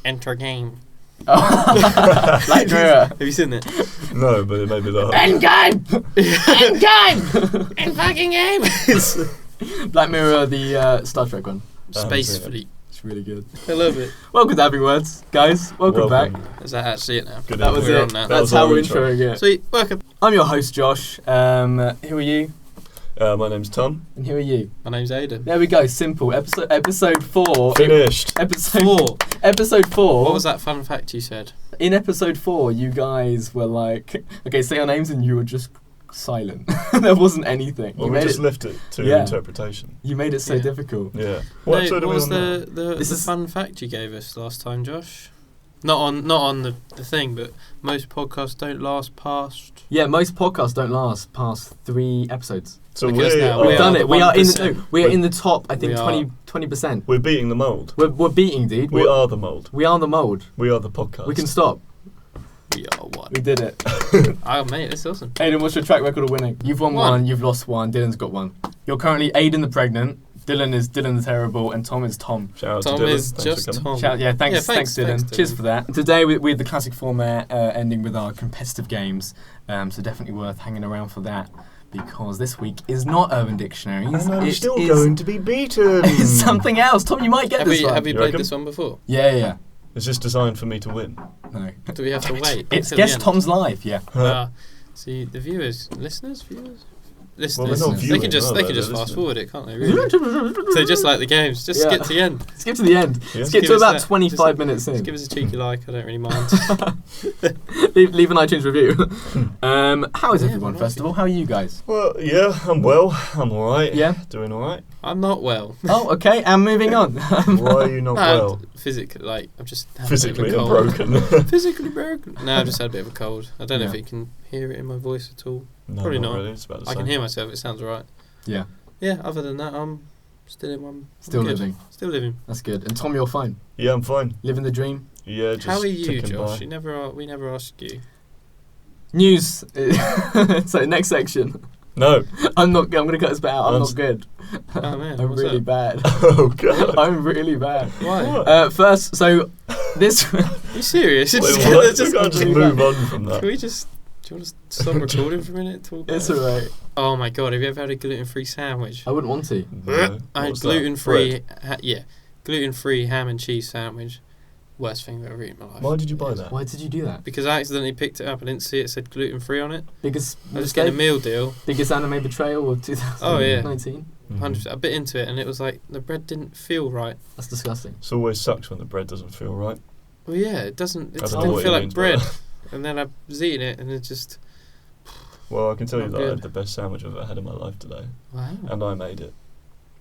enter game. Oh. Black Mirror. Have you seen it? No, but it made me laugh. End game! End game! End fucking game! Black Mirror, the Star Trek one. Space seen it. Fleet. It's really good. I love it. Welcome to Having Words, guys. Welcome back. Is that actually it now? Good That was We're it. on now. That's how we're introing it. Sweet, welcome. I'm your host, Josh. Who are you? My name's Tom. And who are you? My name's Aiden. There we go. Simple. Episode 4. Finished. Episode 4. What was that fun fact you said? In episode 4, you guys were like, okay, say our names, and you were just silent. There wasn't anything. Well, you we made just it, left it to interpretation. You made it so difficult. Yeah. What episode are we was on now? the fun fact you gave us last time, Josh? Not on the thing, but most podcasts don't last past... Yeah, most podcasts don't last past 3 episodes. So Because now We've done it. We are in the 1%. we are in the top. I think We 20%. We're beating the mould. We're beating, dude. We are the mould. We are the mold. We are the podcast. We can stop. We are one. We did it. Oh, mate, that's awesome. Aiden, what's your track record of winning? You've won one. You've lost one. Dylan's got one. You're currently Aiden the pregnant. Dylan the terrible, and Tom is Tom. Shout out Tom to Dylan. is Thanks just for coming. Tom. Thanks, Dylan. thanks, Dylan. Cheers for that. Today with the classic format ending with our competitive games, so definitely worth hanging around for that, because this week is not Urban Dictionaries. And I'm It still is- going to be beaten. It's something else. Tom, you might get this one. Have you You played reckon? this one before? Yeah. Is this designed for me to win? No. Do we have to wait? It's till the Guess end? Tom's life, yeah. See, the viewers, listeners. Well, Listeners, they're not they viewing, can just are they they? can just They're fast listening. forward it, can't they? Really? So just like the games, just skip to the end. Skip to the end. Yeah. Skip Give to us about that. 25 minutes Just in. give us a cheeky like. I don't really mind. leave an iTunes review. How is Yeah, everyone, well, first of all? How are you guys? Well, yeah, I'm well. I'm alright. Yeah? Doing alright. I'm not well. Oh, okay, and moving on. Why are you not well? Physically, like I've just had Physically a bit and of a cold. broken. Physically broken. No, I've just had a bit of a cold. I don't know if Yeah. you can hear it in my voice at all. No, Probably not. really. It's about the I same. can hear myself. It sounds alright. Yeah, Yeah. Other than that, I'm still in one. still living. Still living. That's good. And Tom, you're fine. Yeah, I'm fine. Living the dream. Yeah, just How are you, ticking Josh? by. We never asked you. News. So next section. No. I'm gonna cut this bit out. I'm not good. Oh man, I'm what's really up? bad. Oh god. I'm really bad. Why? What? First, so this. Are you serious? Wait, It's what? just- We can't just really move bad. on from that. Can we just? Do you want to stop recording for a minute? Talk It's about it? alright. Oh my god, have you ever had a gluten-free sandwich? I wouldn't want to. No. I had What's that? gluten-free. Bread? Gluten-free ham and cheese sandwich. Worst thing I've ever eaten in my life. Why did you buy that? Why did you do that? Because I accidentally picked it up. I didn't see it said gluten-free on it. Biggest I was just getting a mistake? meal deal. Biggest anime betrayal of 2019. Mhm. 100%. I bit into it and it was like the bread didn't feel right. That's disgusting. It always sucks when the bread doesn't feel right. Well, yeah, it doesn't. It I just don't know didn't what feel it like means by bread. that. And then I was eating it and it just. Well, I can tell you Not that I had good. the best sandwich I've ever had in my life today, Wow. and I made it.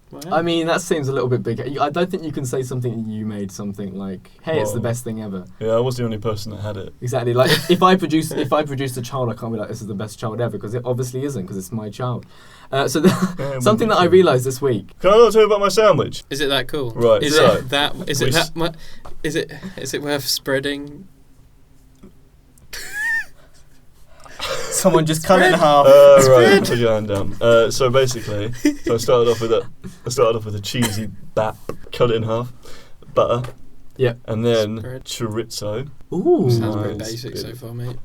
Wow. I mean, that seems a little bit big. I don't think you can say something you made something like, "Hey, it's the Well- best thing ever." Yeah, I was the only person that had it. Exactly. Like if I produced a child, I can't be like, "This is the best child ever," because it obviously isn't, because it's my child. Yeah, Something that I realised this week. Can I not tell you about my sandwich? Is it that cool? Right, Is so- it that? Is we it s- that? Is it worth spreading? Someone just cut it in half. Right, put your hand down. So basically, I started off with a cheesy bap, cut it in half, butter, Yeah. and then Spread. Ooh. chorizo. Sounds pretty Nice, basic good. so far, mate.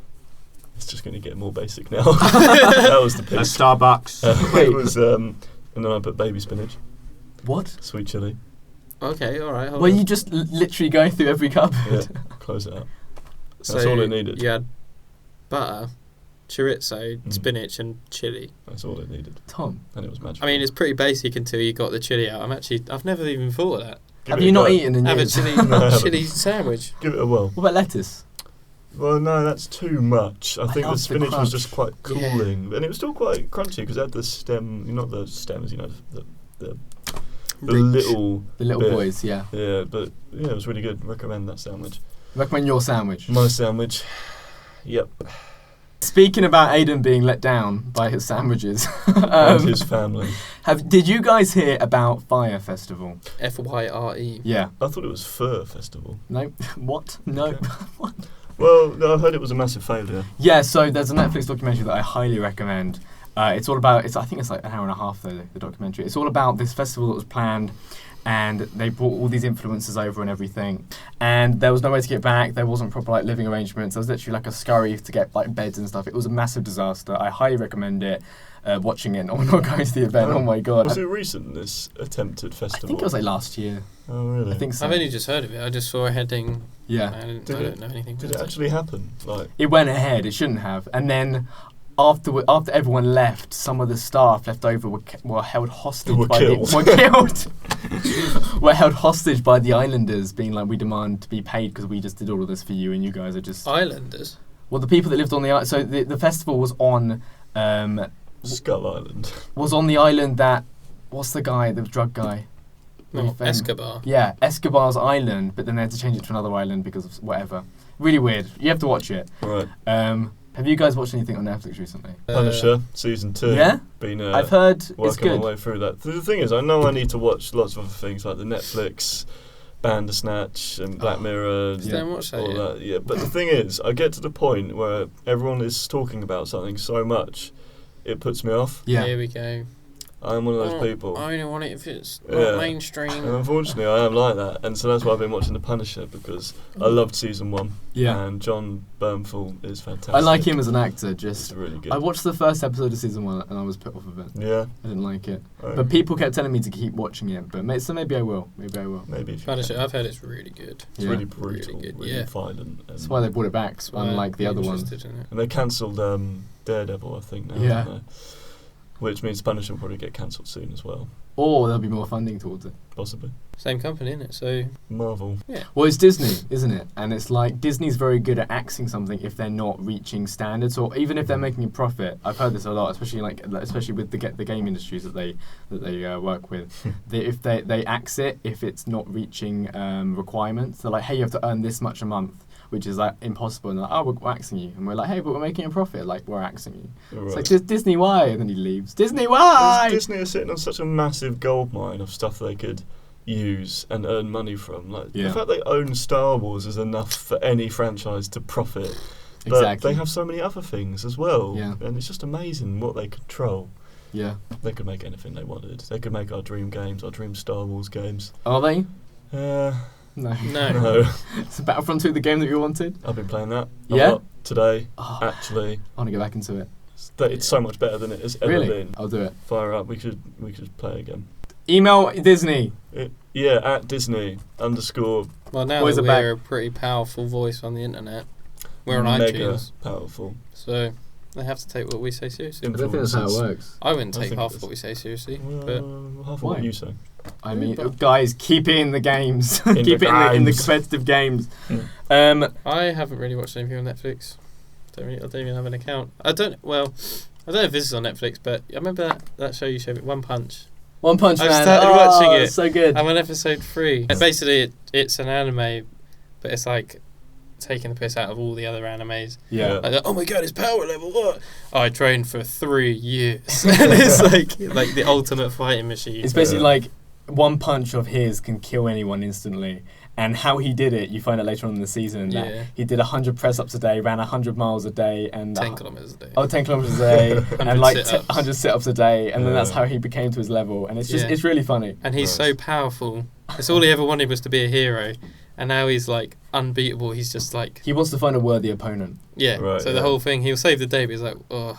It's just going to get more basic now. That was the At pick. Starbucks. It was, and then I put baby spinach, What? sweet chili. Okay, all right. Hold Were on. you just literally going through every cupboard? Yeah, close it up. So That's all it needed. You had butter, chorizo, Mm. spinach, and chili. That's all it needed, Tom, and it was magical. I mean, it's pretty basic until you got the chili out. I've never even thought of that. Give have it you a not go. eaten in Have a years? chili No, I haven't. chili sandwich. Give it a whirl. What about lettuce? Well, no, that's too much. I think love the the spinach crunch. was just quite Yeah. cooling, and it was still quite crunchy because it had the stem, not the stems, the Rich. little. The little bit. boys, yeah. Yeah, but yeah, it was really good. Recommend that sandwich. Recommend your sandwich. My sandwich. Yep. Speaking about Aiden being let down by his sandwiches, And his family. did you guys hear about Fire Festival? FYRE. Yeah. I thought it was Fur Festival. No. What? No. Okay. What? Well, no, I heard it was a massive failure. Yeah. So there's a Netflix documentary that I highly recommend. It's all about. I think it's like an hour and a half though. The documentary. It's all about this festival that was planned and they brought all these influencers over and everything, and there was no way to get back. There wasn't proper like living arrangements. There was literally like a scurry to get like beds and stuff. It was a massive disaster. I highly recommend it. Watching it, not going to the event. Oh my god! Was it recent, this attempted festival? I think it was like last year. Oh really? I think so. I've only just heard of it. I just saw a heading. Yeah. I don't know anything. Did it actually happen? Like, it went ahead. It shouldn't have. And then after everyone left, some of the staff left over were held hostage. Were killed. Were held hostage by the islanders, being like, we demand to be paid because we just did all of this for you, and you guys are just islanders. Well, the people that lived on the island. So the festival was on. Skull Island. Was on the island that. What's the guy? The drug guy. No, Escobar. Yeah, Escobar's island, but then they had to change it to another island because of whatever. Really weird. You have to watch it. Right. Have you guys watched anything on Netflix recently? Punisher season 2. Yeah. Been I've heard it's working good. my way through that. The thing is, I know I need to watch lots of other things like the Netflix Bandersnatch and Black Mirror. And don't watch that all yet. that. Yeah, but the thing is, I get to the point where everyone is talking about something so much, it puts me off. Yeah. Here we go. I'm one of those people. I only want it if it's not mainstream. And unfortunately, I am like that, and so that's why I've been watching The Punisher, because I loved season 1. Yeah. And John Bernthal is fantastic. I like him as an actor. He's really good. I watched the first episode of season 1 and I was put off of it. Yeah. I didn't like it. Right. But people kept telling me to keep watching it. But so maybe I will. Maybe if you Punisher, can. I've heard it's really good. It's really brutal, really violent. That's why they brought it back, unlike the other ones. And they cancelled Daredevil, I think, now. Yeah. Haven't they? Which means Punisher will probably get cancelled soon as well. Or there'll be more funding towards it. Possibly. Same company, isn't it? So Marvel. Yeah. Well, it's Disney, isn't it? And it's like Disney's very good at axing something if they're not reaching standards, or even if they're making a profit. I've heard this a lot, especially with the game industries that they work with. If they axe it if it's not reaching requirements. They're like, hey, you have to earn this much a month, which is like impossible. And they're like, oh, we're axing you. And we're like, hey, but we're making a profit. Like, we're axing you. Right. It's like, just Disney, why? And then he leaves. Disney, why? Disney are sitting on such a massive gold mine of stuff they could use and earn money from. Like the fact they own Star Wars is enough for any franchise to profit. But Exactly. they have so many other things as well. Yeah. And it's just amazing what they control. Yeah. They could make anything they wanted. They could make our dream games, our dream Star Wars games. Are they? No. No. It's Battlefront 2 the game that you wanted? I've been playing that a Yeah? lot today, Oh, actually. I want to get back into it. It's so much better than it has ever Really? been. I'll do it. Fire up, we should play again. Email Disney. Yeah, at Disney _ Well, now Boys that are back. we're a pretty powerful voice on the internet, we're on mega iTunes, powerful. so they have to take what we say seriously. I don't think that's how it works. I wouldn't I take think half it of what we say seriously, but Well, half of Why? what you say. I mean, but- guys, keep it in the games. In keep the it in the games. competitive games. I haven't really watched anything on Netflix. I don't even have an account. I don't know if this is on Netflix, but I remember that show you showed me, One Punch. One Punch I've Man. started watching it. It's so good. I'm on episode 3. Basically, it's an anime, but it's like taking the piss out of all the other animes. Yeah. Like, oh my god, his power level! What? Oh, I trained for 3 years, and it's like the ultimate fighting machine. It's basically like one punch of his can kill anyone instantly. And how he did it, you find out later on in the season that Yeah. he did 100 press-ups a day, ran 100 miles a day, and 10 kilometers a day. 10 kilometers a day, 100 and like sit-ups. 100 sit-ups a day, and then that's Yeah. how he became to his level. And it's just Yeah. it's really funny. And he's Nice. so powerful. It's all he ever wanted was to be a hero, and now he's like unbeatable. He's just like He wants to find a worthy opponent. Right, so yeah. the whole thing, he'll save the day, but he's like, oh,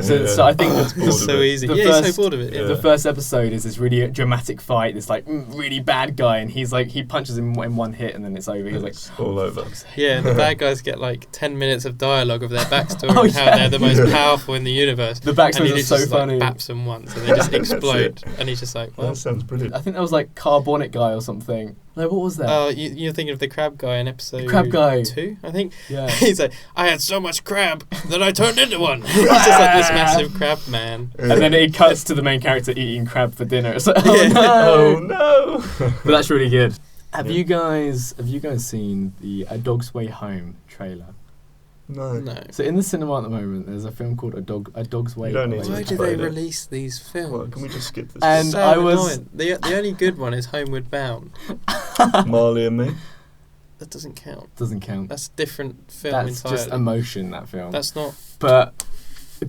So I think It's bored it's of so it. easy. The Yeah, he's first- so bored of it. Yeah. The first episode is this really dramatic fight, this like really bad guy, and he's like he punches him in one hit, and then it's over. He's like, It's all over. Yeah, and the bad guys get like 10 minutes of dialogue of their backstory Oh, and how yeah. they're the most powerful in the universe. The And backstories he are just so like, funny. baps them once and they just That's explode. And he's just like, well. That sounds brilliant. I think that was like Carbonic Guy or something. No, what was that? Oh, you're thinking of the crab guy in episode Crab guy. 2, I think. Yeah. He's like, I had so much crab that I turned into one. He's just like this massive crab man. And then it cuts to the main character eating crab for dinner. It's like, oh Yeah. no! Oh no! But that's really good. Have Yeah. you guys seen the A Dog's Way Home trailer? No. No. So in the cinema at the moment, there's a film called A Dog's Way. You don't need to Why Away. do explain they it. release these films? Well, can we just skip this? And so I was- annoying. The only good one is Homeward Bound. Marley and Me. That doesn't count. Doesn't count. That's a different film That's entirely. just emotion. That film. That's not. But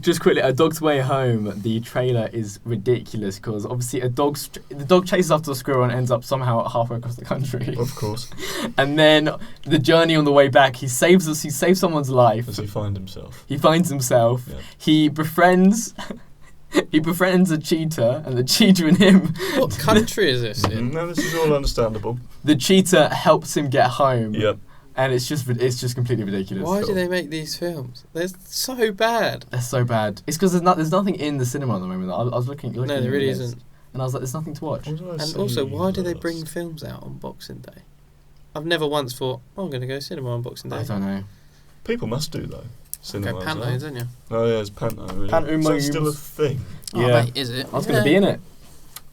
Just quickly, A Dog's Way Home, the trailer is ridiculous because obviously the dog chases after the squirrel and ends up somehow halfway across the country. Of course. And then the journey on the way back, he saves someone's life. Does he find himself? He finds himself. Yeah. He befriends a cheetah, and the cheetah and him. What country is this in? No, this is all understandable. The cheetah helps him get home. Yep. And it's just completely ridiculous. Why do they make these films? They're so bad. They're so bad. It's because there's nothing in the cinema at the moment. I was looking. No, there really isn't. And I was like, there's nothing to watch. And also, why do they bring films out on Boxing Day? I've never once thought, I'm going to go cinema on Boxing Day. I don't know. People must do though. Go Pantos, don't you? Oh yeah, it's Panto. Really. Panto So it's still a thing. Oh, Yeah. mate, is it? I was going to be in it.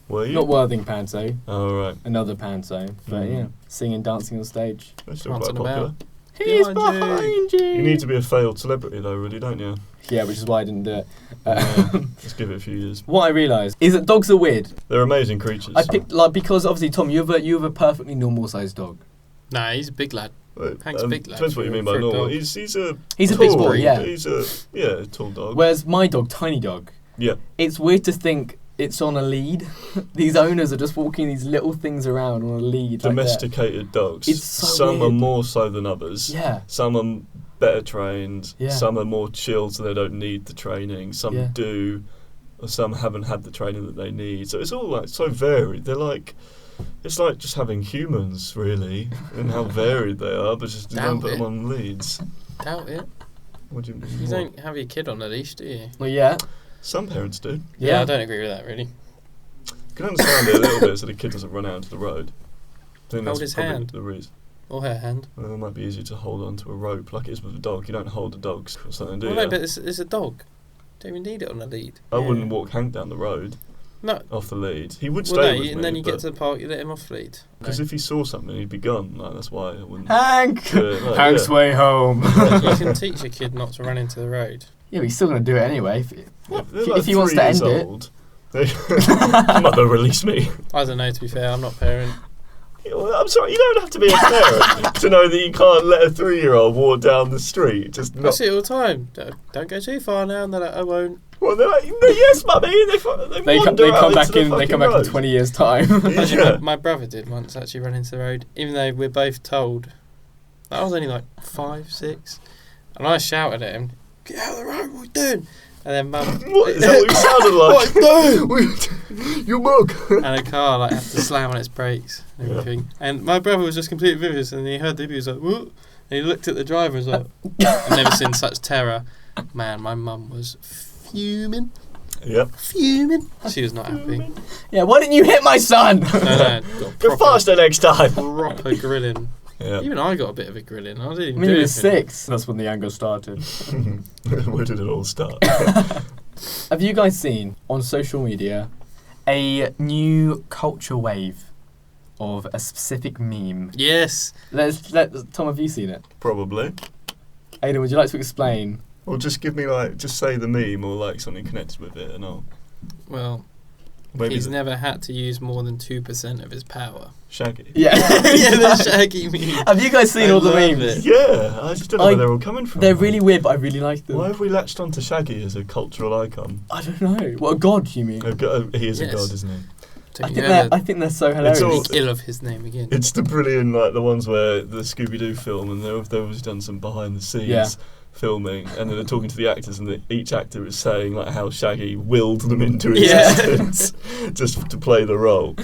Were you? Not Worthing Panto, Oh right. another Panto. But yeah, singing, dancing on stage. They're still Dancing quite popular. about. He's Behind you. behind you. You need to be a failed celebrity though, really, don't you? Yeah, which is why I didn't do it. Let's give it a few years. What I realised is that dogs are weird. They're amazing creatures. I picked because obviously Tom, you have a perfectly normal sized dog. Nah, he's a big lad. Hank's a big lad. Depends what you mean by for a normal. dog. He's a He's a tall, big boy, yeah. He's a tall dog. Whereas my dog, tiny dog, Yeah. it's weird to think it's on a lead. These owners are just walking these little things around on a lead. Domesticated dogs. It's so Some are weird. more so than others. Yeah. Some are better trained. Yeah. Some are more chilled, so they don't need the training. Some Yeah. do, or some haven't had the training that they need. So it's all like so varied. They're like, it's like just having humans really, and how varied they are. But just you don't put them on leads. Doubt it. What do you mean? You What? don't have your kid on a leash, do you? Well, yeah. Some parents do. Yeah, I don't agree with that, really. You can understand it a little bit so the kid doesn't run out into the road. I think Hold that's his probably hand. the reason. Or her hand. Well, it might be easier to hold on to a rope like it is with a dog. You don't hold a dog or something, do Well, you? no, but it's a dog. Don't even need it on a lead. I wouldn't walk Hank down the road No. off the lead. He would stay Well, no, with me. and then you get to the park, you let him off lead. Because if he saw something, he'd be gone. Like, that's why I wouldn't. Hank! do it. Like, Hank's way home. You can teach a kid not to run into the road. Yeah, but he's still going to do it anyway. If he wants to end it. old, mother, release me. I don't know, to be fair, I'm not a parent. I'm sorry, you don't have to be a parent to know that you can't let a 3-year-old walk down the street. Just I not. see it all the time. Don't go too far now, and they're like, I won't. Well, they're like, yes, mummy. They Come back in 20 years' time. Actually, Yeah. my brother did once actually run into the road, even though we're both told. I was only like 5, 6, and I shouted at him, "Get out of the road! What are you doing?" And then mum, What is that? What you sounded like? You mug. and a car like had to slam on its brakes and everything. And my brother was just completely oblivious, and he heard the he was like, "What?" And he looked at the driver and was like, "I've never seen such terror." Man, my mum was fuming. Yep. Fuming. She was not happy. Yeah, why didn't you hit my son? No, Go faster next time. proper grilling. Yeah. Even I got a bit of a grilling. I didn't I even mean, do he was anything. 6. That's when the anger started. Where did it all start? Have you guys seen on social media a new culture wave of a specific meme? Yes. Tom, have you seen it? Probably. Aiden, would you like to explain? Or just give me just say the meme or like something connected with it, and I'll. Well, Maybe he's never had to use more than 2% of his power. Shaggy. Yeah. Yeah, the Shaggy meme. Have you guys seen all the love memes? it. Yeah, I just don't know where they're all coming from. They're really weird, but I really like them. Why have we latched onto Shaggy as a cultural icon? I don't know. What a god, you mean? He is Yes. a god, isn't he? I think they're so hilarious. all- Speak ill of his name again. It's the brilliant, like the ones where the Scooby-Doo film, and they've always done some behind-the-scenes Yeah. filming, and then they're talking to the actors, and each actor is saying like how Shaggy willed them into Yeah. existence just to play the role,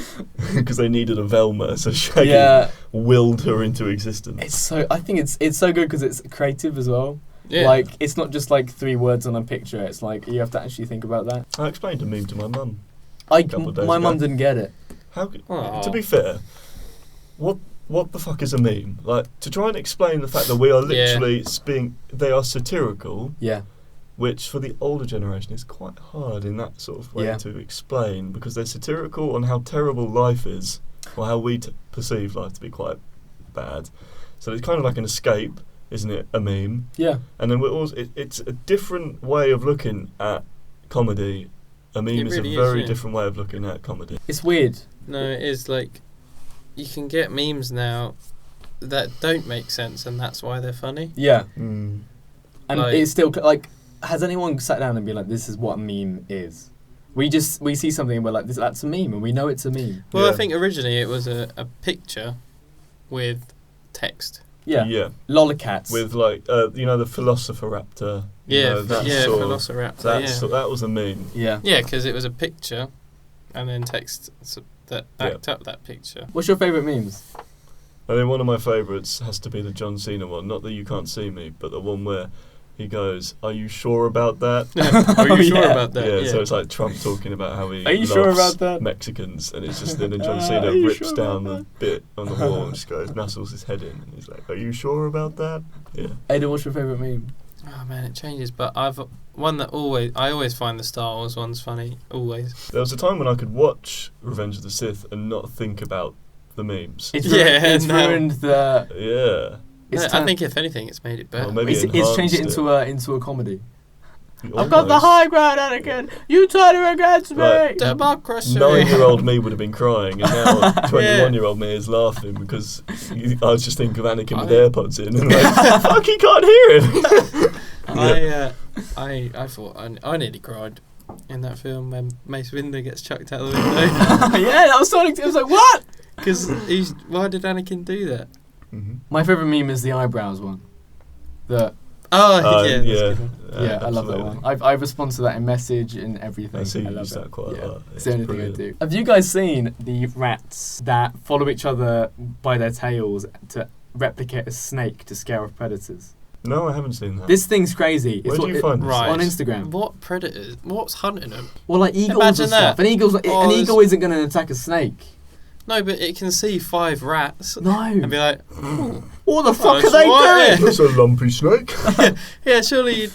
because they needed a Velma, so Shaggy Yeah, willed her into existence. it's so. I think it's so good because it's creative as well. Yeah. Like it's not just like 3 words on a picture. It's like you have to actually think about that. I explained a meme to my mum. My Couple of days mum ago. didn't get it. Aw. To be fair, what the fuck is a meme? Like, to try and explain the fact that we are literally they are satirical, Yeah, which for the older generation is quite hard in that sort of way Yeah. to explain, because they're satirical on how terrible life is, or how we perceive life to be quite bad. So it's kind of like an escape, isn't it? A meme. yeah. And then we're also it's a different way of looking at comedy. A meme It is really a very yeah. different way of looking at comedy. It's weird. No, it is like you can get memes now that don't make sense, and that's why they're funny. Yeah, Mm. and Like- it's still like has anyone sat down and been like, this is what a meme is? We see something and we're like, that's a meme, and we know it's a meme. Well, Yeah. I think originally it was a picture with text. Yeah. Yeah. Lollicats. With like, the Velociraptor. Velociraptor. That was a meme. Yeah. Yeah, because it was a picture, and then text that backed up that picture. What's your favourite memes? I think one of my favourites has to be the John Cena one. Not that you can't see me, but the one where he goes, "Are you sure about that?" Are you sure about that? Yeah, so it's like Trump talking about how he Are you loves sure about that? Mexicans, and it's just then John Are Cena you rips sure down about the bit on the wall and just goes, knuckles his head in, and he's like, "Are you sure about that?" Yeah. Aiden, what's your favourite meme? Oh man, it changes. But I always find the Star Wars ones funny. Always. There was a time when I could watch Revenge of the Sith and not think about the memes. It's ruined the. Yeah. I think if anything, it's made it better. Well, maybe It's changed it enhanced into a comedy. it. I've got the high ground, Anakin. You turn against me. Right. Democracy. 9-year-old me would have been crying, and now 21-year-old me is laughing because I was just thinking of Anakin with AirPods in, and like, fuck, he can't hear him. I thought I nearly cried in that film when Mace Windu gets chucked out of the window. Yeah, that was Sonic. I was like, what? Because why did Anakin do that? Mm-hmm. My favourite meme is the eyebrows one. The Yeah. I love that one. I respond to that in message and everything. I see you love use that quite a lot. It's the only thing I do. Have you guys seen the rats that follow each other by their tails to replicate a snake to scare off predators? No, I haven't seen that. This thing's crazy. Where do you find this? Right. On Instagram. What predators? What's hunting them? Well, like eagles Imagine and stuff. that. An eagle isn't going to attack a snake. No, but it can see 5 rats No. and be like, "Ooh." What the fuck Oh, are they what? doing? That's a lumpy snake. Yeah, surely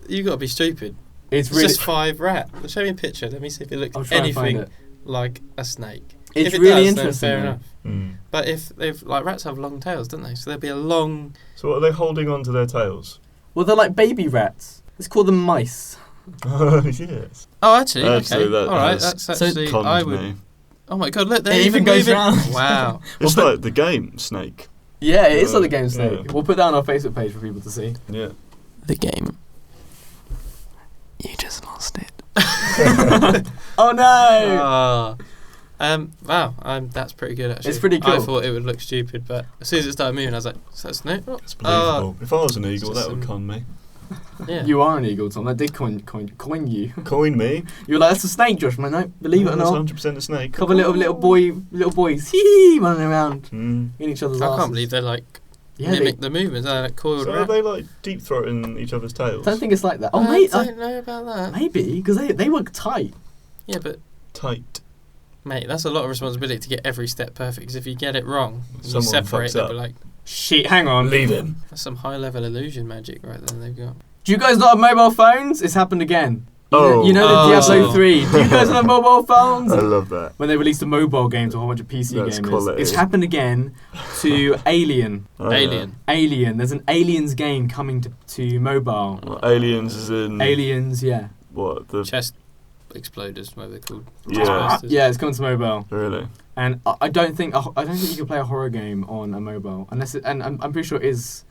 you got to be stupid. It's It's really. just 5 rats. Show me a picture. Let me see if it looks I'll try and find anything it. like a snake. It's if it really does, then interesting. fair though. enough. Mm. But if they've rats have long tails, don't they? So there'd be a long. So what are they holding on to their tails? Well, they're like baby rats. Let's call them mice. Yes. Oh, actually, Actually, okay. that All right, has that's actually. Conned I would. me. Oh my god! Look, they're It even goes moving. round. Wow. It's like the game Snake. Yeah, it is like the game Snake. Yeah. We'll put that on our Facebook page for people to see. Yeah. The game. You just lost it. Oh no! Wow. That's pretty good actually. It's pretty cool. I thought it would look stupid, but as soon as it started moving, I was like, "Is that a snake?" Oh, It's believable. If I was an eagle, just that would some- con me. yeah. You are an eagle, Tom. That did coin you. Coin me. You were like, that's a snake, Josh. I'm like, no, believe it or That's not. 100% a snake. Couple little boys, hee running around Mm. in each other's I asses. can't believe they like Yeah, mimic the movements. They're like coiled So are around. they like deep throating each other's tails? I don't think it's like that. Oh, I mate, don't know about that. maybe because they were tight. Yeah, but Tight. mate, that's a lot of responsibility to get every step perfect. Because if you get it wrong, and you Someone separate. fucks They'll up. be like, Shit, hang on. Leave him. that's some high level illusion magic right there. They've got. Do you guys not have mobile phones? It's happened again. Oh. You know the Oh. Diablo 3. Do you guys have mobile phones? I love that. When they released a mobile game to a whole bunch of PC That's gamers. quality. It's happened again to Alien. Oh, Alien. Alien. There's an Aliens game coming to mobile. Yeah. Well, aliens is in Aliens, yeah. what the Chest exploders, whatever they're called. Yeah. Chestbusters. Yeah, it's coming to mobile. really. And I don't think you can play a horror game on a mobile unless and I'm pretty sure it is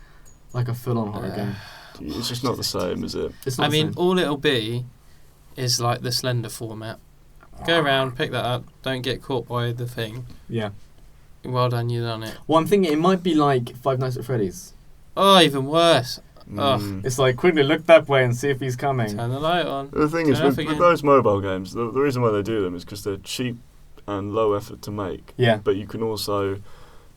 like a full-on horror game. It's just not the same, is it? It's not I the mean, same. all it'll be is like the Slender format. Go around, pick that up, don't get caught by the thing. Yeah. Well done, you done it. Well, I'm thinking it might be like Five Nights at Freddy's. Oh, even worse. Mm. It's like quickly look that way and see if he's coming. Turn the light on. The thing is, Turn it with off again. those mobile games, the reason why they do them is because they're cheap and low effort to make. Yeah. But you can also,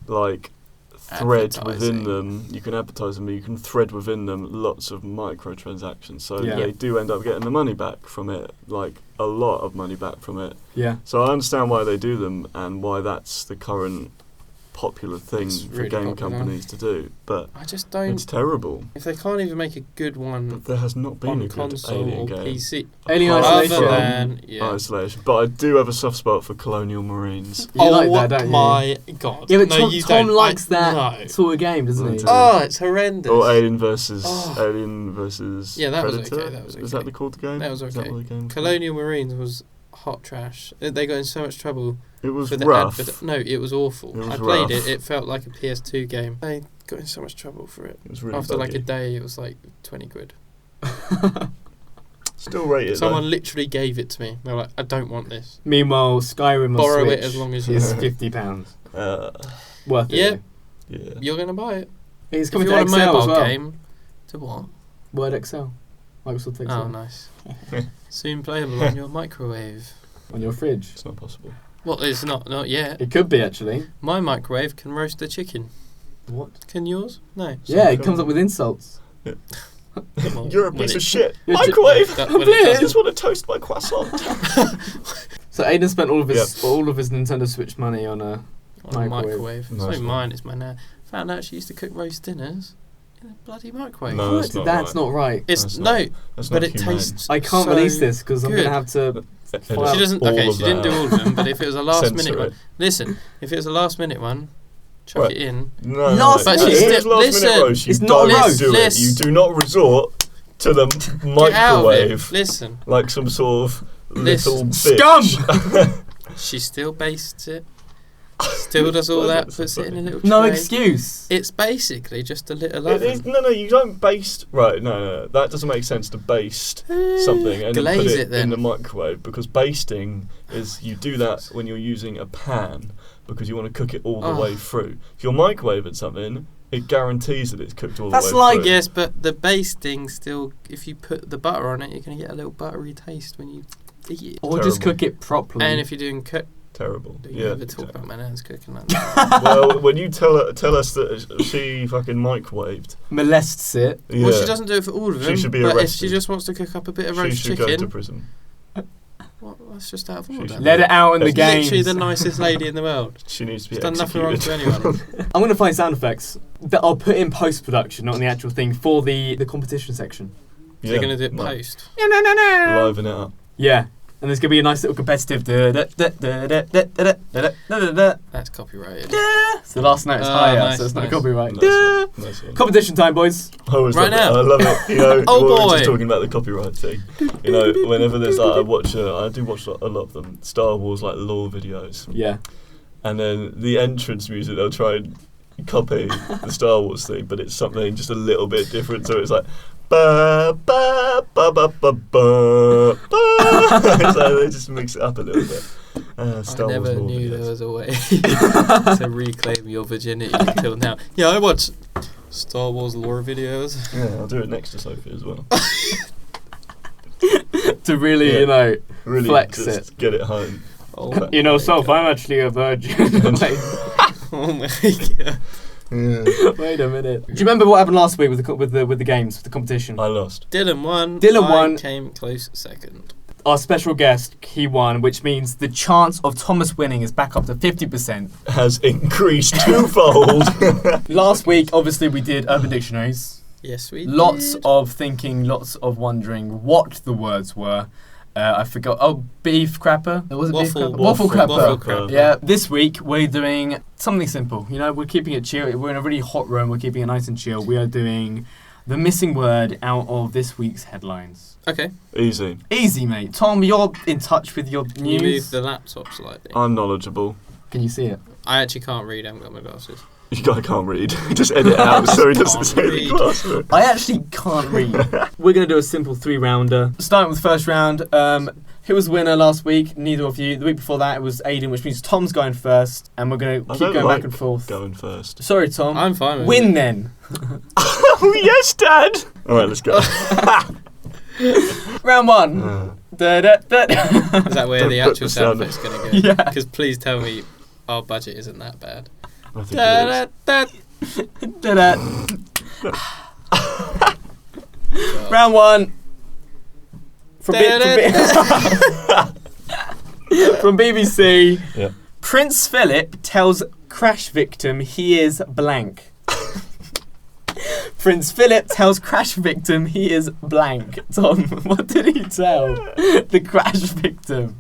like, thread within Advertising. them. You can advertise them, but you can thread within them lots of microtransactions. So Yeah. they do end up getting the money back from it, like a lot of money back from it. Yeah. So I understand why they do them and why that's the current popular thing It's for really game popular. companies to do. But I just it's don't. terrible. If they can't even make a good one But there has not been on a good console Alien or game. PC, Alien Apart Isolation. other from than Isolation. But I do have a soft spot for Colonial Marines. You like that, don't you? my god! Yeah, but no, Tom, you Tom don't. likes that No. sort of game, doesn't he? Oh, Oh, it's horrendous. Or Alien versus Oh. Alien versus Yeah, that was Predator. okay, that was Is okay. that called the game? That was Is okay. what the game was Colonial Marines was hot trash. They got in so much trouble called? It was for the rough. No, it was awful. It was I played rough. it. It felt like a PS2 game. They got in so much trouble for it. It was really After like a buggy. day, it was like 20 quid. Still rate it. Someone literally gave it to me. They're like, I don't want this. Meanwhile, Skyrim on Borrow Switch it as long as you is want. £50. Worth it. Yeah. Yeah. You're going to buy it. It's If coming you to want a Excel mobile as well. game, to what? Word Excel. Microsoft Excel. Oh, nice. Soon playable on your microwave. On your fridge. It's not possible. Well, it's not yet. It could be, actually. My microwave can roast a chicken. What? Can yours? No. Yeah, it comes up with insults. Well, You're a when piece it- of shit. You're Microwave. That- when it I doesn't- just want to toast my croissant. So Aiden spent all of his Yep. all of his Nintendo Switch money on a On a Microwave. microwave. It's Nice not one. mine, it's my nan. Found out she used to cook roast dinners in a bloody microwave. No, that's not That's right. not right. It's That's no, not- That's but not it humane. tastes. I can't so release this because I'm good. gonna have to. Edit Well, She doesn't. all Okay, of she didn't do that. all of them, but if it was a last Censor minute one, it. listen. If it was a last minute one, chuck Right. it in. No, Last But no, she's if it's still- last listen, minute roast, you it's not don't roast. do it. Listen. You do not resort to the Get out of it. microwave Listen, like some sort of little Listen. bitch. she still bastes it. Still does all that. Puts it in a little tray. No excuse. It's basically just a little It oven. is, no, you don't baste. Right, no, that doesn't make sense to baste something and then Glaze put it it then. in the microwave, because basting is you do that when you're using a pan because you want to cook it all the Oh. way through. If you're microwaving something, it guarantees that it's cooked all That's the way like- through. Yes, but the basting still. If you put the butter on it, you're gonna get a little buttery taste when you eat it. Or just Terrible. cook it properly. And if you're doing cook, Terrible. do you Yeah. ever talk exactly. about my nan's cooking like that? Well, when you tell us that she fucking microwaved, molests it. yeah, Well, she doesn't do it for all of She them. should be but if arrested. she just wants to cook up a bit of she roast should go to chicken, prison. well, that's just out of She order. should Let it out in the She's games. Literally the nicest lady in the world. She needs to be She's done nothing wrong to executed. anyone. I'm gonna find sound effects that I'll put in post production, not in the actual thing, for the competition section. So you're gonna do it no. post. Liven it up. Yeah. And there's gonna be a nice little competitive. That's copyrighted. So the last note is Oh, higher, nice, so it's not nice. copyright. Nice one. Competition time, boys. I always Right love now. it. I love it. You know, Oh, we were boy. just talking about the copyright thing. You know, whenever there's like, I do watch a lot of them, Star Wars like lore videos, Yeah. and then the entrance music they'll try and copy the Star Wars thing, but it's something just a little bit different. So it's like ba ba ba ba ba ba ba. So they just mix it up a little bit. Star I never Wars lore knew there videos. was a way to reclaim your virginity until now. Yeah, I watch Star Wars lore videos. Yeah, I'll do it next to Sophie as well. To really, Yeah. you know, Really, Flex just it. get it home. Oh, you know, my Soph, God. I'm actually a virgin. Like, Oh my god. Yeah. wait a minute. Do you remember what happened last week with the games, with the competition? I lost. Dylan won. Dylan I won. Came close second. Our special guest, he won, which means the chance of Thomas winning is back up to 50%. Has increased twofold. Last week, obviously, we did Urban Dictionaries. Yes, we Lots did. of thinking, lots of wondering what the words were. I forgot. Oh, beef crapper. Was it beef Waffle- crapper? Waffle crapper. Waffle crapper. Yeah. This week we're doing something simple. You know, we're keeping it chill. We're in a really hot room. We're keeping it nice and chill. We are doing the missing word out of this week's headlines. Okay. Easy. Easy, mate. Tom, you're in touch with your Can you move news. the laptop slightly? I'm knowledgeable. Can you see it? I actually can't read. I haven't got my glasses. I can't read. Just edit it out so he doesn't Can't say the read. class. I actually can't read. We're going to do a simple 3-rounder. Starting with the first round. Who was the winner last week? Neither of you. The week before that, it was Aiden, which means Tom's going first. And we're going to I keep don't going like back and forth. Going first. Sorry, Tom. I'm fine with Win it. then. Oh, yes, Dad! Alright, let's go. Round one. Da, da, da. Is that where Don't the put actual the sound sound- effect's going to go? Yeah. Because please tell me our budget isn't that bad. I think Da, it da, is. da. Da, da. Round one. From, from BBC. Yeah. Prince Philip tells crash victim he is blank. Prince Philip tells crash victim he is blank. Tom, what did he tell the crash victim?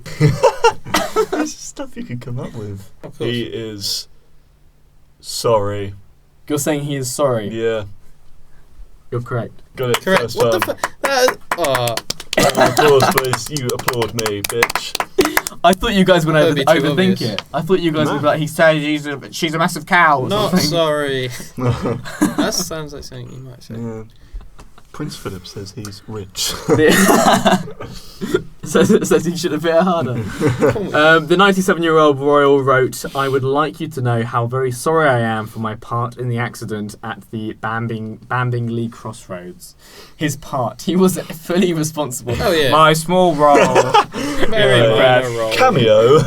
There's stuff you could come up with. Of course. He is sorry. You're saying he is sorry. Yeah. You're correct. Got it Correct. first What time. the fuck? That is, oh, Applause, please. You applaud me, bitch. I thought you guys would That'd be too overthink obvious. it. I thought you guys would be like, he said she's a massive cow or not something. sorry. That sounds like something you might say. Yeah. Prince Philip says he's rich. Says he should have hit it harder. The 97-year-old royal wrote, "I would like you to know how very sorry I am for my part in the accident at the Bambingley Crossroads." His part. He was fully responsible. Oh, yeah. My small role. Very minor role. Cameo.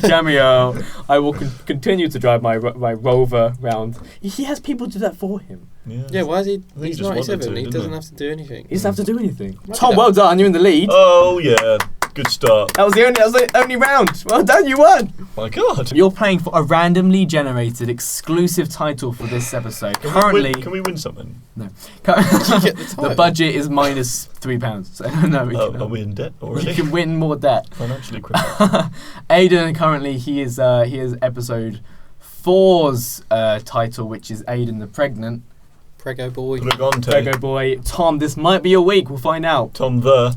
Cameo. I will continue to drive my Rover round. He has people do that for him. Yeah, why is he? I think He's he just wanted 97. to, He didn't doesn't he? have to do anything. He doesn't have to do anything. Right. Tom, well done. You're in the lead. Oh yeah, good start. That was the only round. Well done, you won. My God. You're playing for a randomly generated exclusive title for this episode. Currently, Can we win something? no. You get the title. The budget is minus £3. So no, we Are can. we in debt already? You can win more debt. Financially crippled. Aiden currently he is episode 4's title, which is Aiden the Pregnant. Prego boy. Pregante. Prego boy. Tom, this might be your week. We'll find out. Tom the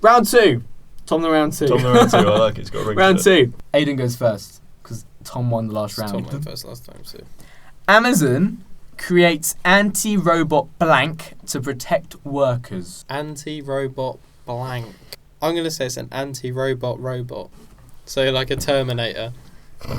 round 2. Tom the round 2. I like it. It's got a ring. Round to it. 2. Aiden goes first because Tom won the last round. Tom went first last time, so. Amazon creates anti-robot blank to protect workers. Anti-robot blank. I'm going to say it's an anti-robot robot. So like a Terminator.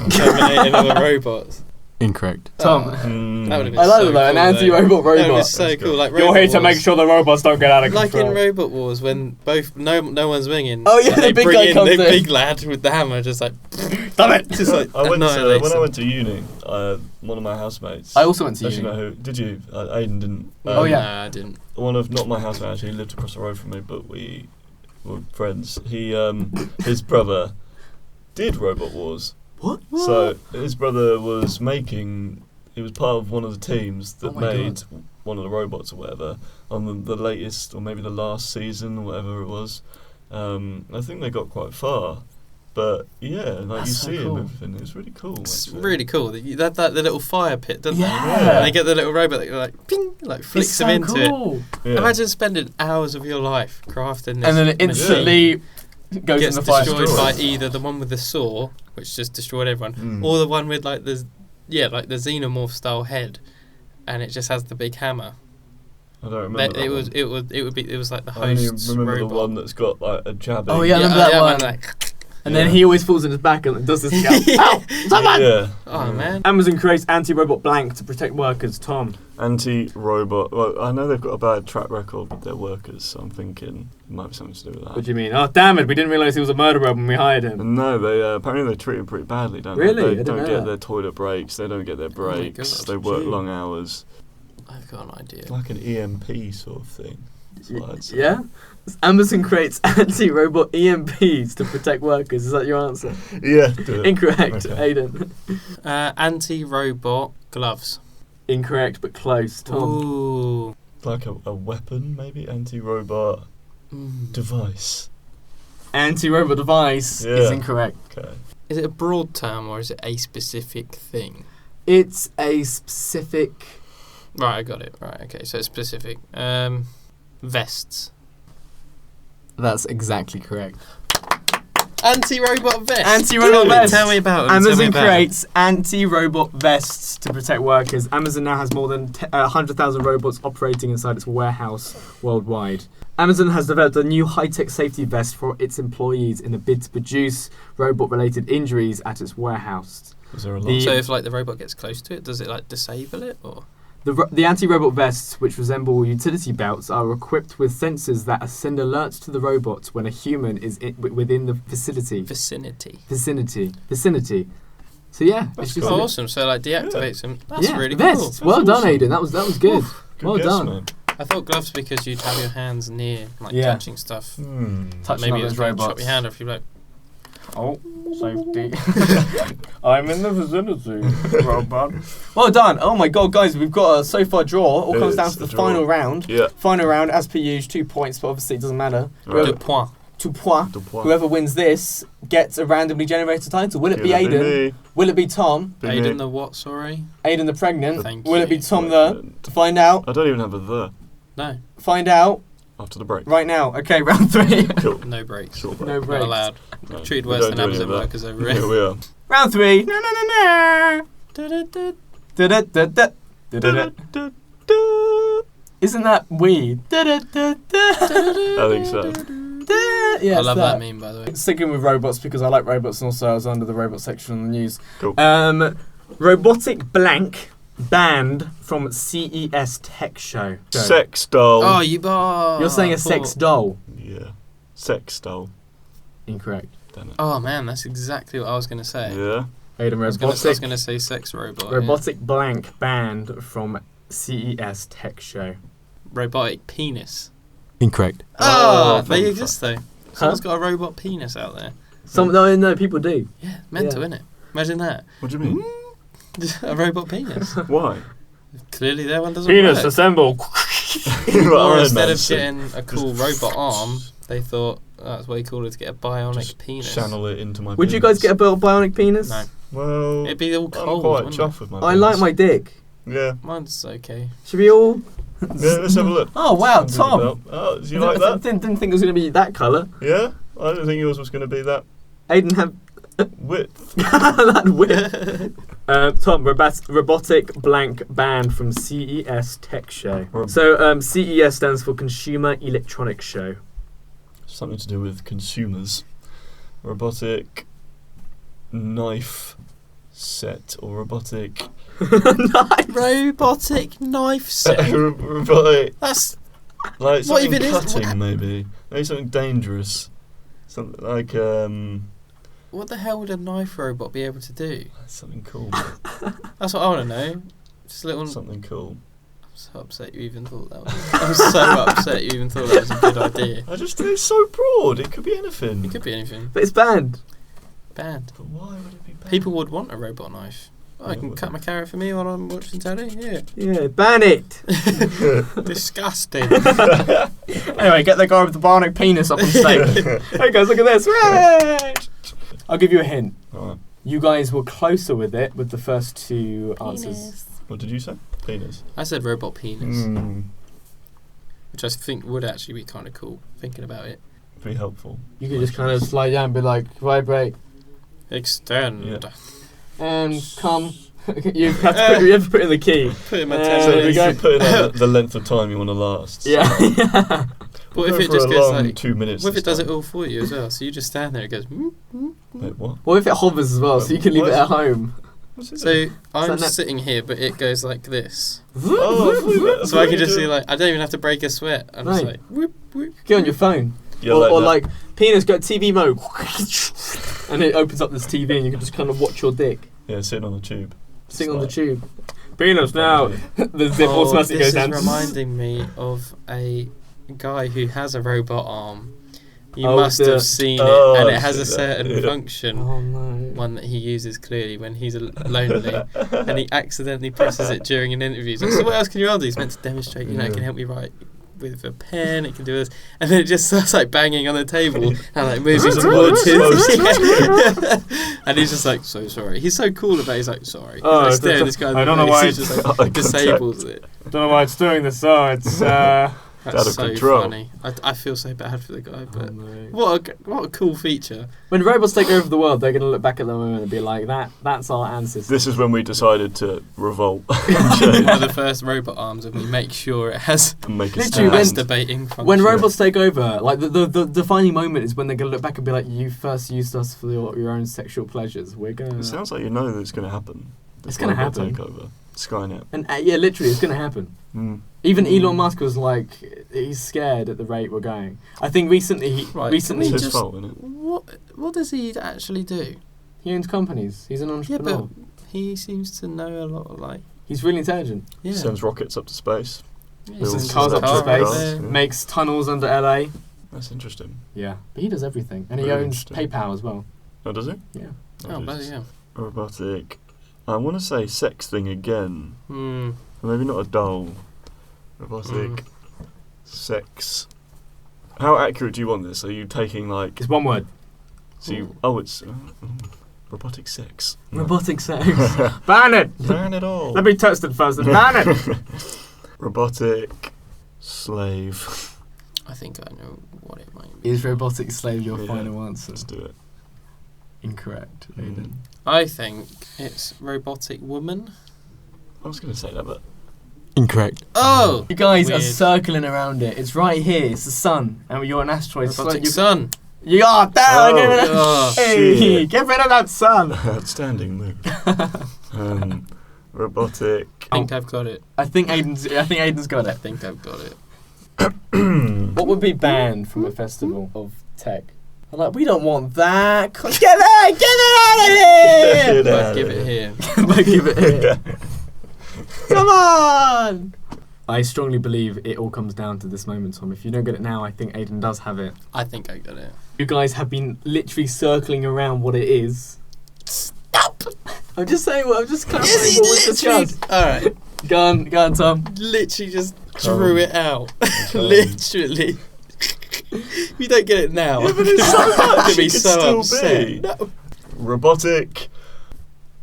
Terminating all the robots. Incorrect. Oh, Tom. that would have been I like so that though, an cool, anti-robot That would robot. be so cool. Like You're Robot here to make Wars. sure the robots don't get out of Like control. in Robot Wars, when both no one's winning. Oh, yeah, like the they big bring guy in comes the in. big lad with the hammer, just like Damn it! just like I went to, annihilates when I them. went to uni, one of my housemates. I also went to Actually, uni. no, who did you? Aiden didn't. Oh, yeah. Nah, I didn't. One of not my housemate actually lived across the road from me, but we were friends. He his brother did Robot Wars. What? So his brother was making. He was part of one of the teams that Oh my made one of the robots or whatever on the latest or maybe the last season or whatever it was. I think they got quite far, but yeah, like That's you so see cool. him everything. It's really cool. It's actually. really cool. That the little fire pit, doesn't Yeah. they? And they get the little robot that like ping, like flicks It's them so into it. cool. Yeah. Imagine spending hours of your life crafting this, And then it instantly goes in gets the fire. destroyed by either the one with the saw, which just destroyed everyone, or the one with like the xenomorph style head, and it just has the big hammer. I don't remember. It one. was like the I only host's remember robot. the one that's got like a jabbing. Oh, yeah, I remember that one. Like, And then he always falls in his back and does this. Ow! Someone! Yeah. oh man. Amazon creates anti-robot blank to protect workers. Tom. Anti-robot. Well, I know they've got a bad track record with their workers, so I'm thinking it might be something to do with that. What do you mean? Oh, damn it! We didn't realise he was a murderer when we hired him. No, they apparently they treat them pretty badly, don't Really? I they? They didn't don't know get that. their toilet breaks. They don't get their my breaks. God, they work gee. long hours. I've got an idea. It's like an EMP sort of thing. That's what I'd say. Yeah? Amazon creates anti-robot EMPs to protect workers. Is that your answer? Yeah. Do it. Incorrect, Okay. Aiden. Anti-robot gloves. Incorrect, but close. Tom. Ooh. Like a weapon, maybe anti-robot device. Anti-robot device is Yeah. incorrect. Okay. Is it a broad term or is it a specific thing? It's a specific... Right, I got it. Right, okay, so it's specific. Vests. That's exactly correct. Anti-robot vests. Anti-robot vests. Tell me about them. Amazon creates anti-robot vests to protect workers. Amazon now has more than 100,000 robots operating inside its warehouse worldwide. Amazon has developed a new high-tech safety vest for its employees in a bid to reduce robot-related injuries at its warehouse. Was there a The- lot? So if like the robot gets close to it, does it like disable it or? The anti-robot vests, which resemble utility belts, are equipped with sensors that send alerts to the robot when a human is within the vicinity. Vicinity. So yeah, That's it's just Oh, awesome. So like deactivates them. That's yeah, really vests. cool. Well That's done, awesome. Aiden. That was good. Good well guess, done. man. I thought gloves because you'd have your hands near, like Yeah. touching stuff. Touching Maybe on it's those going to chop robots. your hand off. You're like, Oh, safety. I'm in the vicinity, robot. Well done. Oh my god, guys, we've got a so far draw. All comes down It's to the a draw. final round. Yeah. Final round, as per usual, 2 points, but obviously it doesn't matter. Right. deux points. 2 points. The point. Whoever wins this gets a randomly generated title. Will it be It'll Aiden? me. Will it be Tom? Be Aiden me. the what? Sorry. Aiden the pregnant? Thank Will it be you. Tom the? To find out. I don't even have a the No. Find out after the break. right now. Okay, round 3. Cool. No breaks. Short break. No Not breaks. allowed. No, Treated we worse don't than do any Amazon of that. workers over Here here. we are. Round 3. No, no, no, no. Du-du-du. Da-da-da-da. Da-da-da. Isn't that we? I think so. Yeah, I love that meme, by the way. Sticking with robots because I like robots and also I was under the robot section on the news. Cool. Robotic blank banned from CES Tech Show. Sex doll. Oh, you're saying a sex doll. Yeah. Sex doll. Incorrect. Damn it. Oh man, that's exactly what I was going to say. Yeah. Aiden, I was going to say sex robot. robotic blank banned from CES Tech Show. Yeah. Robotic penis. Incorrect. Oh, fuck. they exist though. Someone's got a robot penis out there. No, people do. Yeah, mental, innit? Imagine that. What do you mean? A robot penis. Why? Clearly their one doesn't work. assemble. Or instead of getting a cool robot arm, they thought that's way cooler to get a bionic Just penis. channel it into my Would penis. you guys get a bionic penis? No. Well, It'd be all I'm cold, quite wouldn't chuffed with my I penis. like my dick. Yeah. Mine's okay. Should we all? Yeah, let's have a look. Oh wow, Something Tom! about- Oh, do you like that? Didn't think it was going to be that colour. Yeah? I didn't think yours was going to be that Aiden have width. that width. Tom, robotic blank banned from CES Tech Show. So CES stands for Consumer Electronics Show. Something to do with consumers. Robotic knife set or robotic... Nice. Robotic knife set. robotic... That's Like What something if it is- cutting, maybe. Maybe something dangerous. Something like, what the hell would a knife robot be able to do? something cool. That's what I want to know. Just a little. Something cool. I'm so upset you even thought that was. I'm so upset you even thought that was a good idea. I just think it's so broad. It could be anything. It could be anything. But it's banned. Banned. But why would it be banned? People would want a robot knife. Oh, I Yeah, can would cut my carrot for me while I'm watching telly. Yeah. Yeah, ban it. Disgusting. Anyway, get the guy with the bionic penis up on stage. Hey guys, look at this. Hooray! I'll give you a hint. Alright. You guys were closer with it with the first two answers. What did you say? Penis. I said robot penis, Mm. which I think would actually be kind of cool. Thinking about it. Be helpful. You could just kind of slide down and be like, vibrate Extend. Yeah. and come. you have to put in the key. Put in my So So there we you go. should put in the length of time you want to last. Yeah. What if Go it for just a goes long like? 2 minutes? What if this it does it time. all for you as well? So you just stand there. It goes. Wait, what? What if it hovers as well, so you can leave it at home? What's it So do? I'm that- sitting here, but it goes like this. Oh, So I can just see like I don't even have to break a sweat. I'm just Right. like whoop whoop. Get on your phone. Yeah, or that. like, penis, go TV mode. And it opens up this TV and you can just kind of watch your dick. Yeah, sitting on the tube. Sitting on the Like- tube. Penis now. The zip automatically this goes down. is reminding me of a guy who has a robot arm. You Oh, must the- have seen Oh, it, and I've it has a seen that, certain yeah. function. Oh no. One that he uses clearly when he's lonely, and he accidentally presses it during an interview. He's like, so what else can you do? He's meant to demonstrate, you know, it can help me write with a pen, it can do this, and then it just starts like banging on the table and like moving towards him. And he's just like, so sorry. He's so cool about it. He's like, sorry. Oh, He's like staring at this guy in the I don't know face. why He's it's- just like disables it. Don't know why it's doing this. Oh, it's. Out That's of so control. funny. I feel so bad for the guy, but no. what a cool feature. When robots take over the world, they're going to look back at them and be like, that's our ancestors. This is when we decided to revolt One of the first robot arms, and we make sure it has and make a Literally, stand. masturbating function. When robots take over, like the defining moment is when they're going to look back and be like, you first used us for your own sexual pleasures. We're going It to... sounds like you know that it's going to happen. It's gonna Robot happen. Takeover. Skynet. And yeah, literally, it's going to happen. Mm. Even Elon Musk was like, he's scared at the rate we're going. I think recently, Right, recently It's He his just- fault, isn't it? what does he actually do? he owns companies. He's an Yeah, entrepreneur. but he seems to know a lot. Like, He's really intelligent. yeah, Sends rockets up to space. yeah, builds Sends cars up to car space. right there. Yeah. Makes tunnels under LA. That's interesting. Yeah, but he does everything, and he Very owns interesting. PayPal as well. Oh, does he? Yeah. Oh, bloody hell. Robotic. I want to say sex thing again. Hmm. Maybe not a doll. Robotic. Sex. How accurate do you want this? Are you taking like... It's one word. So you, oh, it's... robotic sex. No. Robotic sex. Ban it. Ban it all. Let me test it first. And ban it. Robotic slave. I think I know what it might be. Is robotic slave your Yeah. final answer? Let's do it. Incorrect. Mm. Aiden. I think it's robotic woman. I was going to say that, but Incorrect. Oh! You guys are Weird. circling around it. It's right here. It's the sun, and you're an asteroid. It's Robotic like sun. you are down. Oh, Hey, shit. get rid of that sun. Outstanding move. Robotic. I think I've got it. I think Aiden's got I it. think I've got it. What would be banned from a festival of tech? I'm like, we don't want that. Get that out of here! Get out But give of it here. here. But give it here. Come on! I strongly believe it all comes down to this moment, Tom. If you don't get it now, I think Aiden does have it. I think I got it. You guys have been literally circling around what it is. Stop! I'm just saying. I'm just kind of Is he saying what was literally? discussed. Alright. Go on, Tom. Literally just Come. drew it out. Literally. If you don't get it now, Yeah, but it's so I'm much. gonna It be could so still upset. be. No. Robotic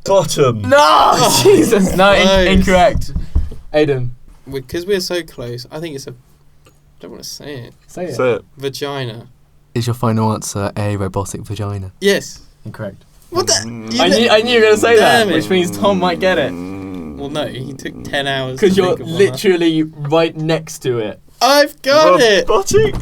bottom. No, Oh, Jesus, no, close. incorrect. Aiden, Because we're so close, I think it's a. I don't want to say it. say it. Say it. Vagina. Is your final answer a robotic vagina? Yes. Incorrect. What the? Mm. You I li- knew you were gonna say that, Damn it. which means Tom might get it Well, no, he took 10 hours. because to you're think of one. literally right next to it. I've got it. Robotic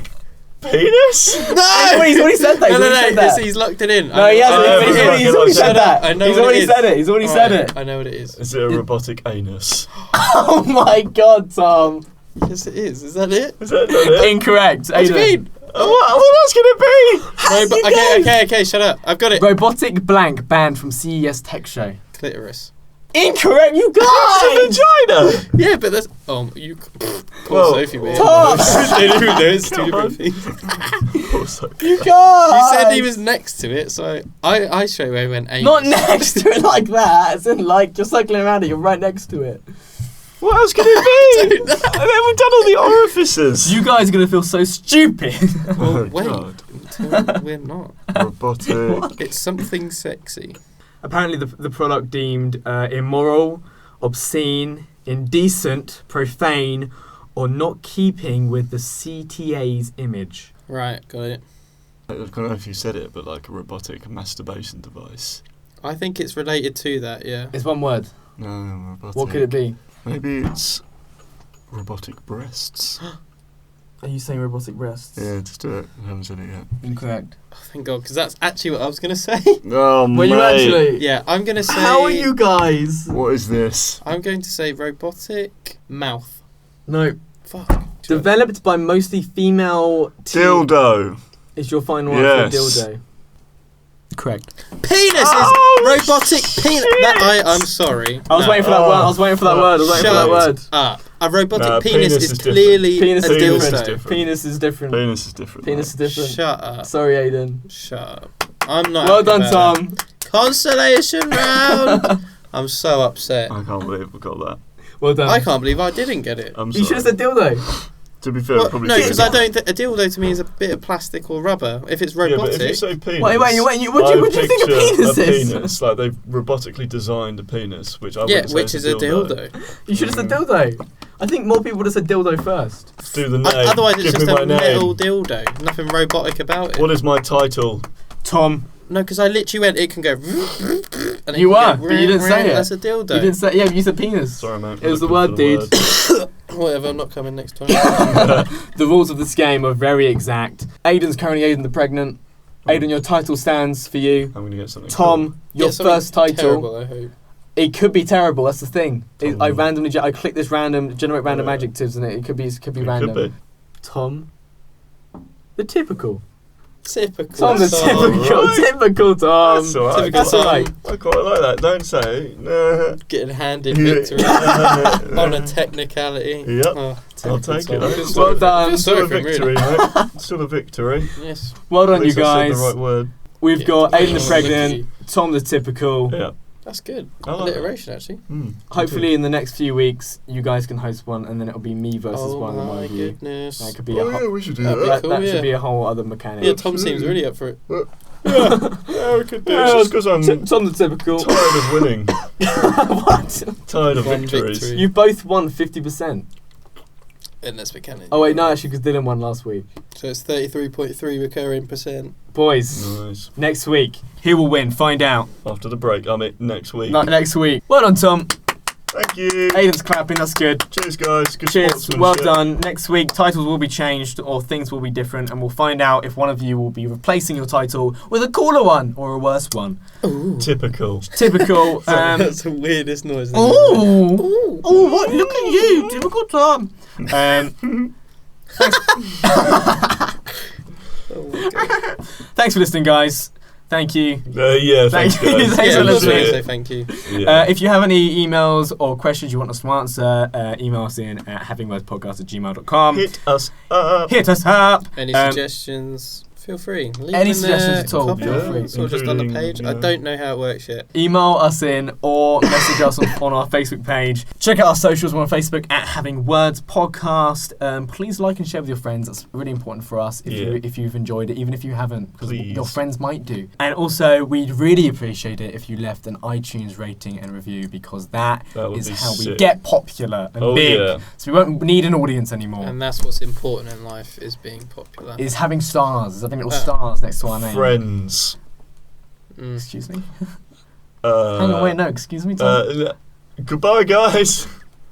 penis? No. He's already said that. No, He's no, already said no. that. He's locked it in. No, he hasn't. Oh, He's yeah, already shut said up. that. I know He's what it already is. said it. He's already said it. I know what it is. Is it a robotic anus? Oh my God, Tom. Yes, it is. Is that it? Is that not it? Incorrect. What do you Aiden. mean? What else can it be? Okay, shut up. I've got it. Robotic blank banned from CES Tech Show. Clitoris. Incorrect, you It's guys! a vagina! Yeah, but that's. You. Poor Whoa. Sophie, man. Tom! They didn't even know it's two Come different on. things. Also, You guys! You said he was next to it, so I straight away went anus. Not next to it like that, as in like you're cycling around it, you're right next to it. what else can it be? And then we've done all the orifices. You guys are gonna feel so stupid. Well, Oh, wait. God. Until we're not. Robotic. It's something sexy. Apparently the product deemed immoral, obscene, indecent, profane, or not keeping with the CTA's image. Right, got it. I don't know if you said it, but like a robotic masturbation device. I think it's related to that, yeah. It's one word. No, robotic. What could it be? Maybe it's robotic breasts. Are you saying robotic breasts? Yeah, just do it. I haven't said it yet. Incorrect. Oh, thank God, because that's actually what I was going to say. Oh, Were mate. you actually? Yeah, I'm going to say... How are you guys? What is this? I'm going to say robotic mouth. No. Fuck. Developed by mostly female Dildo. Is your final Yes. answer dildo? Correct. Penis Oh, is robotic penis. shit. I'm sorry. I was waiting for that word. I was waiting for that word. I was waiting for that word. Up. A robotic No, penis penis is is different. clearly Penis a is Penis is dildo. different. Penis is different. Penis is different. Penis is different. Shut up. Sorry, Aiden. Shut up. I'm not. Well happy done, about Tom. that. Consolation round. I'm so upset. I can't believe we got that. Well done. I can't believe I didn't get it. I'm You sorry. should have said dildo. To be fair, Well, probably no, should because have. I don't. A dildo to me is a bit of plastic or rubber. If it's Yeah, but robotic, if you say penis, Wait, what do you I think a picture penis a is? penis, like they've robotically designed a penis, which I yeah, wouldn't say which is a dildo. You should have said dildo. I think more people would have said dildo first. Let's do the name. Otherwise, it's Give just me my a name. metal dildo. Nothing robotic about it. What is my title? Tom. No, because I literally went. It can go. And it You can were, go, but you didn't say it. That's a dildo. You didn't say. Yeah, but you said penis. Sorry, mate. It was the Looking word, for dude. Whatever. I'm not coming next time. The rules of this game are very exact. Aiden's currently Aiden the Pregnant. Aiden, your title stands for you. I'm gonna get something. Tom, your Yeah, something first title. Terrible, I hope. It could be terrible. That's the thing. Tom. I randomly, I click this generate random Yeah. adjectives, and it could be Cool. random. Could be. Tom, the typical. Typical. Tom, the That's typical. alright. Typical Tom. That's alright. Typical That's alright. I quite like that. Don't say. Nah. Getting handed Yeah. victory on a technicality. Yep. Oh, I'll typical take Tom. it. I feel Well sorry for- done. I feel Still sorry a for him, victory, really. mate. Still a victory. Yes. Well done, At you least I guys. said the right word. We've Yeah. got Aiden the Oh, Pregnant, lucky. Tom the Typical. Yeah. That's good. I like Alliteration, actually. Hopefully, in the next few weeks, you guys can host one, and then it'll be me versus Oh one and one my of you. goodness. That could be a Oh yeah, whole, we should do That'd be that. cool. that yeah. should be a whole other mechanic. Yeah, Tom seems really up for it. Yeah, we could do it. It's just because I'm Tom the Typical. tired of winning. What? Tired of One victories. victory. You both won 50%. Unless we can. Oh wait, no, actually, because Dylan won last week. So it's 33.3 recurring percent. Boys, Nice. next week, who will win? Find out. After the break, I mean next week. Next week. Well done, Tom. Thank Thank you. Aiden's clapping, that's good. Cheers, guys. Good Cheers, sportsmanship. well done. Next week, titles will be changed or things will be different, and we'll find out if one of you will be replacing your title with a cooler one or a worse one. Ooh. Typical. Typical. That's the weirdest noise. Oh, what? Look at you. Typical Tom. Thanks. Oh my God. Thanks for listening, guys. Thank you. Yeah, thanks, Thank you. guys. Thanks Yeah, for I was listening. going to say thank you. Yeah. If you have any emails or questions you want us to answer, email us in at havingwordspodcast@gmail.com. Hit us up. Hit us up. Any suggestions? Feel free. Leave Any them suggestions there, at all, copy feel them, free. Or just on the Including, page. I yeah. don't know how it works yet. Email us in or message us on our Facebook page. Check out our socials. We're on Facebook at Having Words Podcast. Please like and share with your friends. That's really important for us if you've enjoyed it, even if you haven't, because Please. your friends might do. And also, we'd really appreciate it if you left an iTunes rating and review, because that That would is be how we sick. get popular and Oh, big. yeah. So we won't need an audience anymore. And that's what's important in life, is being popular. Is having stars, having little stars next to our name. Friends. Excuse me? Hang on, wait, no, excuse me, Tom. Goodbye, guys.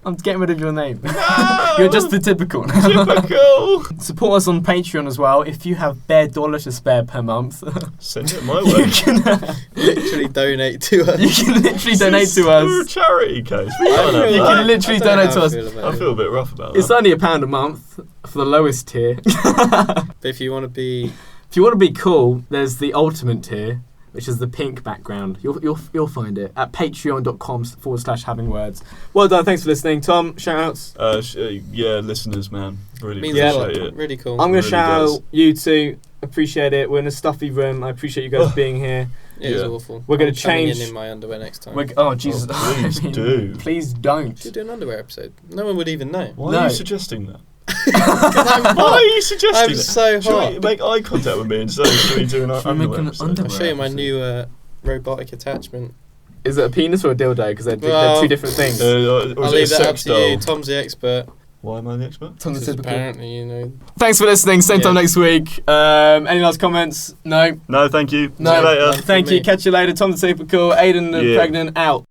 I'm getting rid of your name. No! You're just the typical. Typical. Support us on Patreon as well. If you have bare dollar to spare per month, Send it my you way. can Literally donate to us. you can literally donate to We're a us. charity case. We I can't feel have You that. can literally I don't know donate how to I us. feel about I it. feel a bit rough about It's that. only £1 a month for the lowest tier. But if you want to be... If you want to be cool, there's the ultimate tier, which is the pink background. You'll find it at patreon.com/havingwords. Well done. Thanks for listening, Tom. Shout outs. Yeah, listeners, man. Really Means a appreciate lot. it. Really cool. I'm going to Really shout does. out you two. Appreciate it. We're in a stuffy room. I appreciate you guys being here. It was Yeah. awful. We're gonna I'm coming change- in my underwear next time. Oh Jesus! Oh, please do. Please don't. Should do an underwear episode. No one would even know. Why No. are you suggesting that? I'm Why are you suggesting I'm that? so Should hot. we make eye contact with me and say, should we do an Should we underwear make an episode? underwear? I'll show you my new robotic attachment. Is it a penis or a dildo? Because they're Well, two different things. Or I'll is it leave a that up sex to you. doll? Tom's the expert. Why am I the expert? Tom's Because apparently, you know. Thanks for listening. Same time Yeah. next week. Any last comments? No. No, thank you. No. See you later. None. Thank from you. me. Catch you later. Tom the Typical, Aiden the Yeah. Pregnant, out.